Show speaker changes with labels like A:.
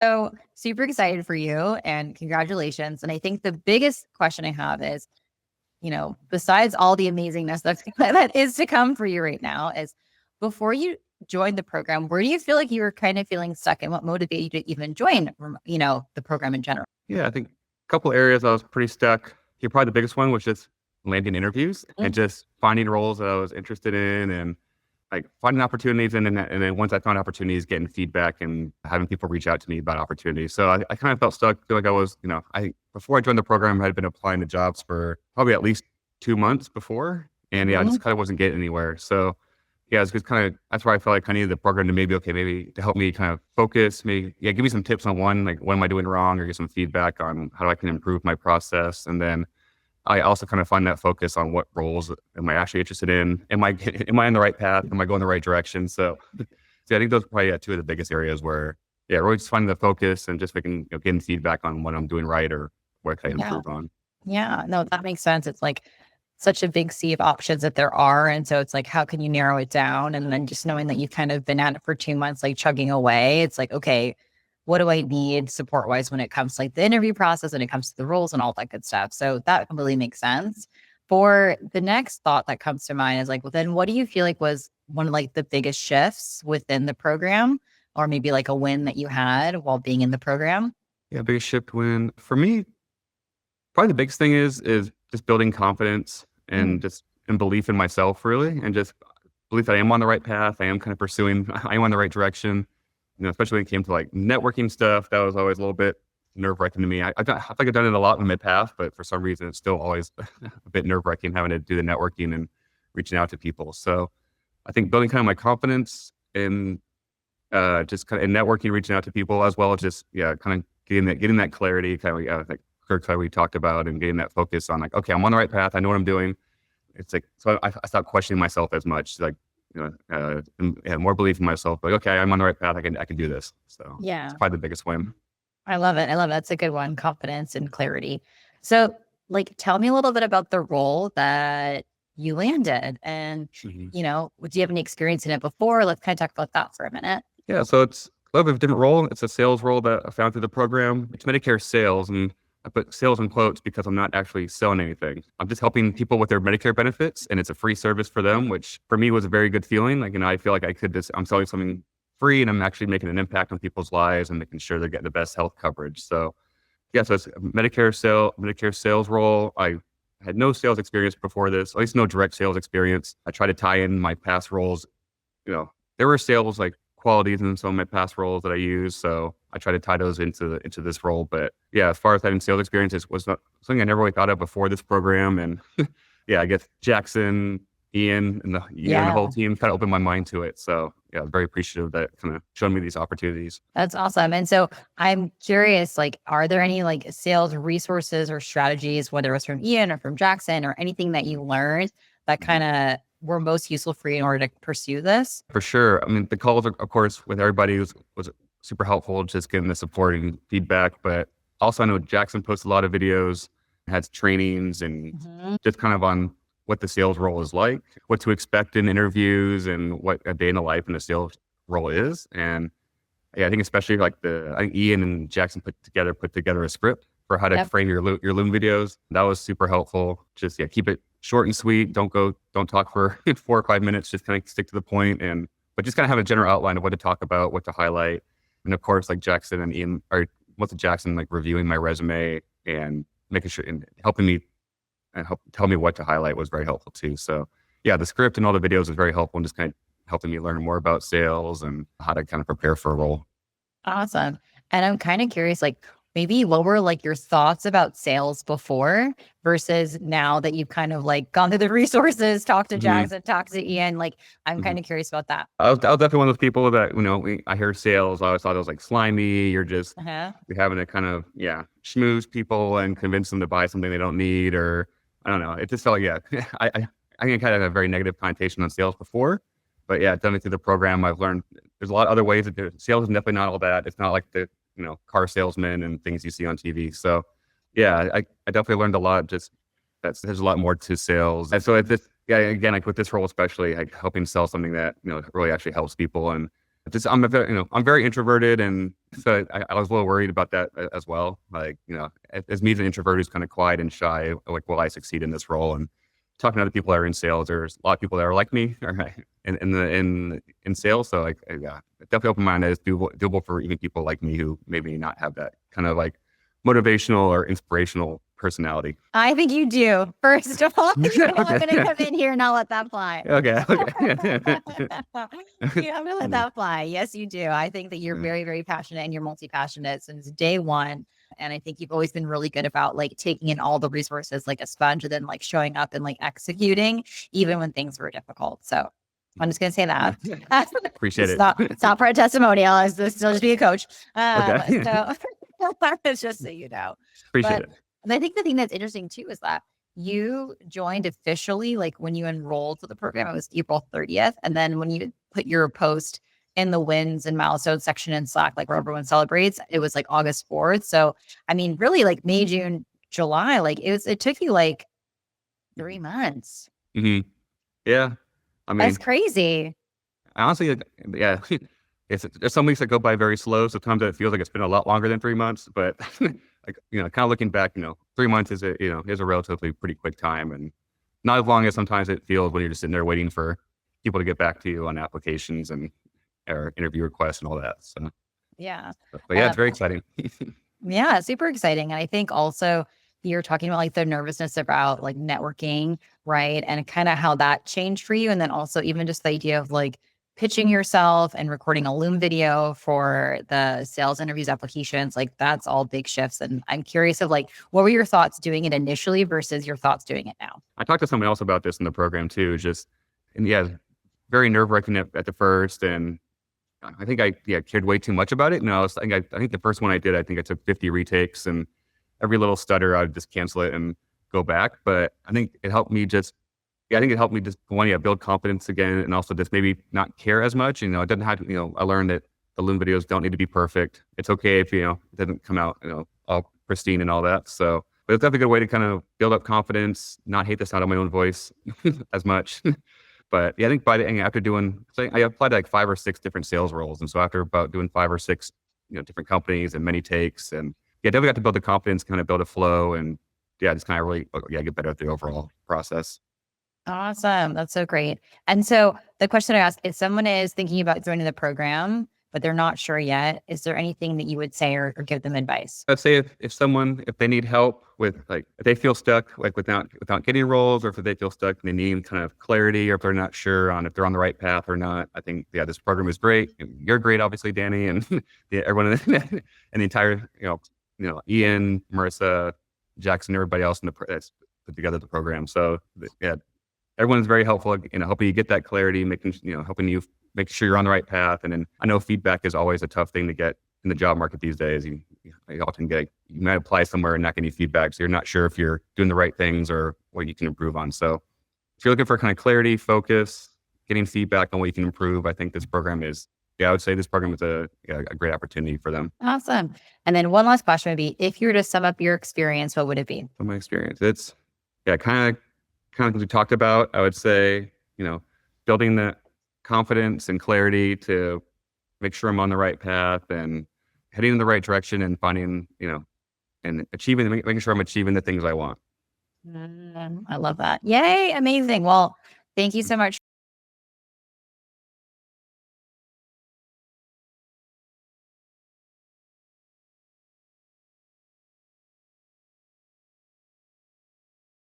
A: So super excited for you and congratulations. And I think the biggest question I have is, besides all the amazingness that is to come for you right now, is before you joined the program, where do you feel like you were kind of feeling stuck and what motivated you to even join, the program in general?
B: Yeah, I think a couple areas I was pretty stuck. Yeah, probably the biggest one was just landing interviews and just finding roles that I was interested in and like finding opportunities and then once I found opportunities, getting feedback and having people reach out to me about opportunities. So I kind of felt stuck. Feel like I was, before I joined the program, I had been applying to jobs for probably at least 2 months before. And yeah, I just kind of wasn't getting anywhere. So yeah, it's just kind of, that's where I felt like I needed the program to maybe to help me kind of focus, maybe, yeah, give me some tips on like what am I doing wrong or get some feedback on how I can improve my process. And then I also kind of find that focus on what roles am I actually interested in? Am I on the right path? Am I going the right direction? So I think those are probably two of the biggest areas where, yeah, really just finding the focus and just making, getting feedback on what I'm doing right or what can I improve on.
A: Yeah, no, that makes sense. It's like such a big sea of options that there are. And so it's like, how can you narrow it down? And then just knowing that you've kind of been at it for 2 months, like chugging away, it's like, okay, what do I need support wise when it comes to like the interview process and it comes to the roles and all that good stuff. So that completely makes sense. For the next thought that comes to mind is like, well, then what do you feel like was one of like the biggest shifts within the program or maybe like a win that you had while being in the program?
B: Yeah, biggest shift win for me. Probably the biggest thing is just building confidence and just and belief in myself, really, and just belief that I am on the right path. I am kind of pursuing. I am on the right direction. Especially when it came to like networking stuff, that was always a little bit nerve-wracking to me. I feel like I've done it a lot in mid path, but for some reason, it's still always a bit nerve-wracking having to do the networking and reaching out to people. So I think building kind of my confidence in just kind of in networking, reaching out to people, as well as just kind of getting that clarity, kind of like Kirk we talked about, and getting that focus on like, okay, I'm on the right path. I know what I'm doing. It's like so I stopped questioning myself as much. Like and more belief in myself. Like, okay, I'm on the right path. I can do this. So
A: Yeah,
B: it's probably the biggest win.
A: I love it. I love it. That's a good one. Confidence and clarity. So, like, tell me a little bit about the role that you landed and,
B: Mhm.
A: do you have any experience in it before? Let's kind of talk about that for a minute.
B: Yeah, so it's a little bit of a different role. It's a sales role that I found through the program. It's Medicare sales, and I put sales in quotes because I'm not actually selling anything. I'm just helping people with their Medicare benefits, and it's a free service for them, which for me was a very good feeling. Like, I feel like I'm selling something free, and I'm actually making an impact on people's lives and making sure they're getting the best health coverage. So, yeah, so it's a Medicare sales role. I had no sales experience before this, at least no direct sales experience. I try to tie in my past roles. There were sales like qualities in some of my past roles that I use. So I try to tie those into this role. But yeah, as far as having sales experiences was not something I never really thought of before this program. And yeah, I guess Jackson, Ian, and the whole team kind of opened my mind to it. So yeah, very appreciative that kind of showed me these opportunities.
A: That's awesome. And so I'm curious, like, are there any like sales resources or strategies, whether it was from Ian or from Jackson or anything that you learned that kind of were most useful for you in order to pursue this?
B: For sure. I mean, the calls, of course, with everybody was super helpful, just getting the support and feedback. But also, I know Jackson posts a lot of videos, has trainings, and just kind of on what the sales role is like, what to expect in interviews, and what a day in the life in the sales role is. And yeah, I think especially like I think Ian and Jackson put together a script for how to frame your Loom videos. That was super helpful. Just keep it short and sweet. Don't talk for 4 or 5 minutes. Just kind of stick to the point, but just kind of have a general outline of what to talk about, what to highlight. And of course, like Jackson and Ian, or what's Jackson, like reviewing my resume and making sure and helping me and tell me what to highlight was very helpful too. So yeah, the script and all the videos was very helpful and just kind of helping me learn more about sales and how to kind of prepare for a role.
A: Awesome. And I'm kind of curious, like, maybe what were like your thoughts about sales before versus now that you've kind of like gone through the resources, talked to Jackson, talked to Ian? Like, I'm kind of curious about that.
B: I was definitely one of those people that, I hear sales, I always thought it was like slimy. You're just you're having to kind of, schmooze people and convince them to buy something they don't need, or I don't know. It just felt like, I think I kind of had a very negative connotation on sales before. But yeah, done it through the program. I've learned there's a lot of other ways to do it. Sales is definitely not all that. It's not like the car salesman and things you see on TV. So yeah, I definitely learned a lot. Just there's a lot more to sales. And so again, like with this role, especially like helping sell something that, really actually helps people. And just I'm very introverted, and so I was a little worried about that as well. Like, as me as an introvert who's kind of quiet and shy, like, will I succeed in this role? And talking to other people that are in sales, there's a lot of people that are like me, or in sales. So, like, yeah, definitely open minded. It's doable for even people like me who maybe not have that kind of like motivational or inspirational personality.
A: I think you do. First of all, you know, I'm going to come in here and not let that fly.
B: Okay.
A: Yeah, I'm going to let that fly. Yes, you do. I think that you're very, very passionate and you're multi-passionate since day one. And I think you've always been really good about like taking in all the resources like a sponge and then like showing up and like executing even when things were difficult. So I'm just going to say that.
B: Appreciate it.
A: It's not for a testimonial. It's still just be a coach.
B: Okay.
A: So it's just so you know.
B: Appreciate it.
A: And I think the thing that's interesting too is that you joined officially, like when you enrolled for the program, it was April 30th. And then when you put your post in the wins and milestones section in Slack, like where everyone celebrates, it was like August 4th. So, I mean, really like May, June, July, like it took you like 3 months.
B: Mm-hmm. Yeah. I mean,
A: that's crazy.
B: Honestly, yeah. There's some weeks that go by very slow. Sometimes it feels like it's been a lot longer than 3 months, but like, kind of looking back, 3 months is a relatively pretty quick time, and not as long as sometimes it feels when you're just sitting there waiting for people to get back to you on applications and or interview requests and all that. So
A: yeah,
B: but yeah, it's very exciting.
A: Yeah, super exciting. And I think also you're talking about like the nervousness about like networking, right? And kind of how that changed for you. And then also even just the idea of like pitching yourself and recording a Loom video for the sales interviews applications, like that's all big shifts. And I'm curious of like, what were your thoughts doing it initially versus your thoughts doing it now?
B: I talked to someone else about this in the program too, and yeah, very nerve-wracking at the first. And I think I cared way too much about it. No, I think the first one I did, I think I took 50 retakes, and every little stutter, I'd just cancel it and go back. But I think it helped me just build confidence again, and also just maybe not care as much. It doesn't have to, I learned that the Loom videos don't need to be perfect. It's okay if, it doesn't come out, all pristine and all that. So, but it's definitely a good way to kind of build up confidence, not hate the sound of my own voice as much. But yeah, I think after doing, so I applied to like 5 or 6 different sales roles. And so after about doing 5 or 6, different companies and many takes, and yeah, definitely got to build the confidence, kind of build a flow, and yeah, just kind of really, get better at the overall process.
A: Awesome. That's so great. And so the question I ask, if someone is thinking about joining the program, but they're not sure yet, is there anything that you would say or give them advice?
B: I'd say if they need help with, like, if they feel stuck, like without getting roles, or if they feel stuck and they need kind of clarity, or if they're not sure on if they're on the right path or not, I think, yeah, this program is great. You're great, obviously, Danny, and everyone and the entire, Ian, Marissa, Jackson, everybody else that's put together the program. So yeah, everyone's very helpful, helping you get that clarity, helping you make sure you're on the right path. And then I know feedback is always a tough thing to get in the job market these days. You often you might apply somewhere and not get any feedback, so you're not sure if you're doing the right things or what you can improve on. So if you're looking for kind of clarity, focus, getting feedback on what you can improve, I think this program is, I would say this program is a great opportunity for them.
A: Awesome. And then one last question would be, if you were to sum up your experience, what would it be?
B: From my experience, it's kind of as we talked about, I would say, building the confidence and clarity to make sure I'm on the right path and heading in the right direction, and finding, and making sure I'm achieving the things I want.
A: I love that. Yay. Amazing. Well, thank you so much